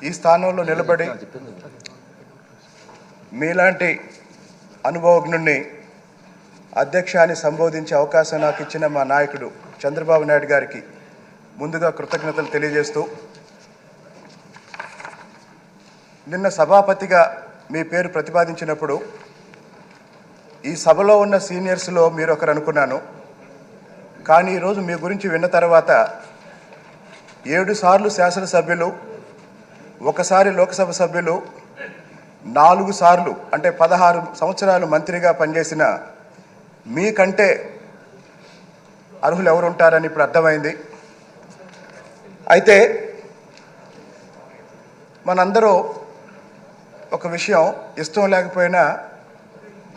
ఈ స్థానంలో నిలబడి మీలాంటి అనుభవజ్ఞుణ్ణి అధ్యక్షాన్ని సంబోధించే అవకాశం నాకు ఇచ్చిన మా నాయకుడు చంద్రబాబు నాయుడు గారికి ముందుగా కృతజ్ఞతలు తెలియజేస్తూ, నిన్న సభాపతిగా మీ పేరు ప్రతిపాదించినప్పుడు ఈ సభలో ఉన్న సీనియర్స్లో మీరు ఒకరు అనుకున్నాను. కానీ ఈరోజు మీ గురించి విన్న తర్వాత 7 సార్లు శాసనసభ్యులు, ఒకసారి లోక్సభ సభ్యులు, 4 సార్లు అంటే 16 సంవత్సరాలు మంత్రిగా పనిచేసిన మీకంటే అర్హులు ఎవరు ఉంటారని ఇప్పుడు అర్థమైంది. అయితే మనందరూ ఒక విషయం ఇష్టం లేకపోయినా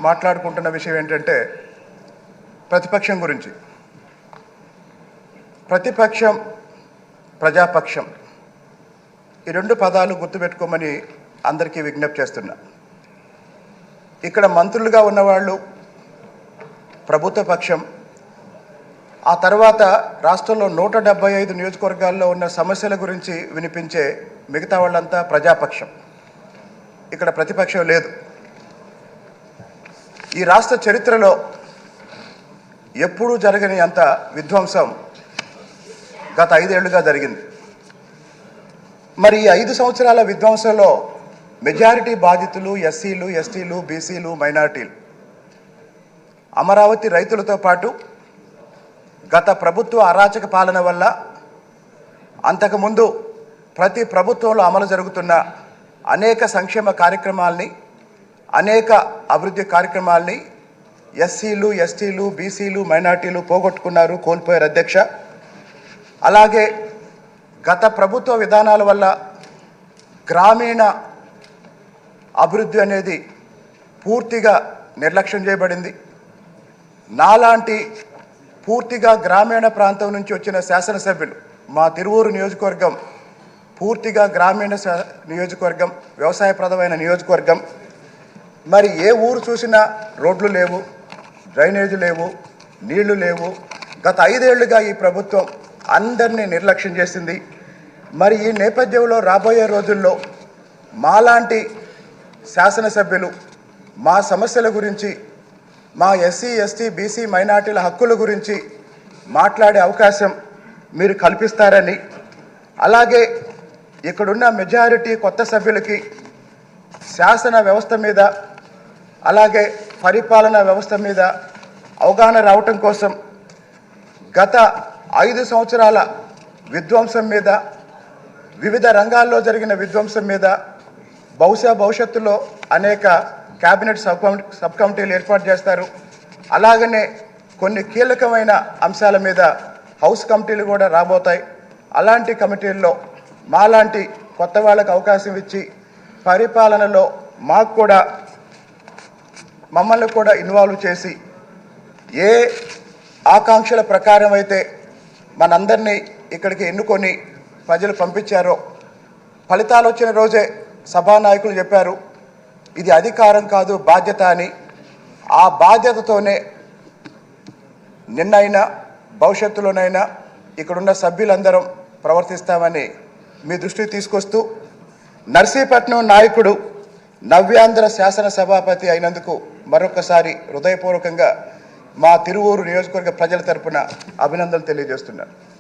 మాట్లాడుకుంటున్న విషయం ఏంటంటే ప్రతిపక్షం గురించి. ప్రతిపక్షం, ప్రజాపక్షం, ఈ 2 పదాలు గుర్తుపెట్టుకోమని అందరికీ విజ్ఞప్తి చేస్తున్నా. ఇక్కడ మంత్రులుగా ఉన్నవాళ్ళు ప్రభుత్వ పక్షం, ఆ తర్వాత రాష్ట్రంలో 175 నియోజకవర్గాల్లో ఉన్న సమస్యల గురించి వినిపించే మిగతా వాళ్ళంతా ప్రజాపక్షం. ఇక్కడ ప్రతిపక్షం లేదు. ఈ రాష్ట్ర చరిత్రలో ఎప్పుడూ జరగని అంత విధ్వంసం గత 5 ఏళ్లుగా జరిగింది. మరి ఈ 5 సంవత్సరాల విధ్వంసంలో మెజారిటీ బాధితులు ఎస్సీలు, ఎస్టీలు, బీసీలు, మైనార్టీలు. అమరావతి రైతులతో పాటు గత ప్రభుత్వ అరాచక పాలన వల్ల అంతకుముందు ప్రతి ప్రభుత్వంలో అమలు జరుగుతున్న అనేక సంక్షేమ కార్యక్రమాల్ని, అనేక అభివృద్ధి కార్యక్రమాల్ని ఎస్సీలు, ఎస్టీలు, బీసీలు, మైనార్టీలు పోగొట్టుకున్నారు, కోల్పోయారు అధ్యక్ష. అలాగే గత ప్రభుత్వ విధానాల వల్ల గ్రామీణ అభివృద్ధి అనేది పూర్తిగా నిర్లక్ష్యం చేయబడింది. నాలాంటి పూర్తిగా గ్రామీణ ప్రాంతం నుంచి వచ్చిన శాసనసభ్యులు, మా తిరువూరు నియోజకవర్గం పూర్తిగా గ్రామీణ నియోజకవర్గం, వ్యవసాయప్రదమైన నియోజకవర్గం. మరి ఏ ఊరు చూసినా రోడ్లు లేవు, డ్రైనేజీ లేవు, నీళ్లు లేవు. గత 5 ఏళ్లుగా ఈ ప్రభుత్వం అందరినీ నిర్లక్ష్యం చేసింది. మరి ఈ నేపథ్యంలో రాబోయే రోజుల్లో మాలాంటి శాసనసభ్యులు మా సమస్యల గురించి, మా ఎస్సీ, ఎస్టీ, బీసీ, మైనార్టీల హక్కుల గురించి మాట్లాడే అవకాశం మీరు కల్పిస్తారని, అలాగే ఇక్కడున్న మెజారిటీ కొత్త సభ్యులకి శాసన వ్యవస్థ మీద, అలాగే పరిపాలనా వ్యవస్థ మీద అవగాహన రావటం కోసం గత 5 సంవత్సరాల విధ్వంసం మీద, వివిధ రంగాల్లో జరిగిన విధ్వంసం మీద బహుశా భవిష్యత్తులో అనేక క్యాబినెట్ సబ్ కమిటీలు ఏర్పాటు చేస్తారు. అలాగనే కొన్ని కీలకమైన అంశాల మీద హౌస్ కమిటీలు కూడా రాబోతాయి. అలాంటి కమిటీల్లో మాలాంటి కొత్త వాళ్ళకు అవకాశం ఇచ్చి పరిపాలనలో మమ్మల్ని కూడా ఇన్వాల్వ్ చేసి ఏ ఆకాంక్షల ప్రకారం అయితే మనందరినీ ఇక్కడికి ఎన్నుకొని ప్రజలు పంపించారో, ఫలితాలు వచ్చిన రోజే సభానాయకులు చెప్పారు ఇది అధికారం కాదు బాధ్యత అని. ఆ బాధ్యతతోనే నిన్నైనా భవిష్యత్తులోనైనా ఇక్కడున్న సభ్యులందరం ప్రవర్తిస్తామని మీ దృష్టికి తీసుకొస్తూ, నర్సీపట్నం నాయకుడు నవ్యాంధ్ర శాసన సభాపతి అయినందుకు మరొకసారి హృదయపూర్వకంగా మా తిరువూరు నియోజకవర్గ ప్రజల తరపున అభినందనలు తెలియజేస్తున్నాను.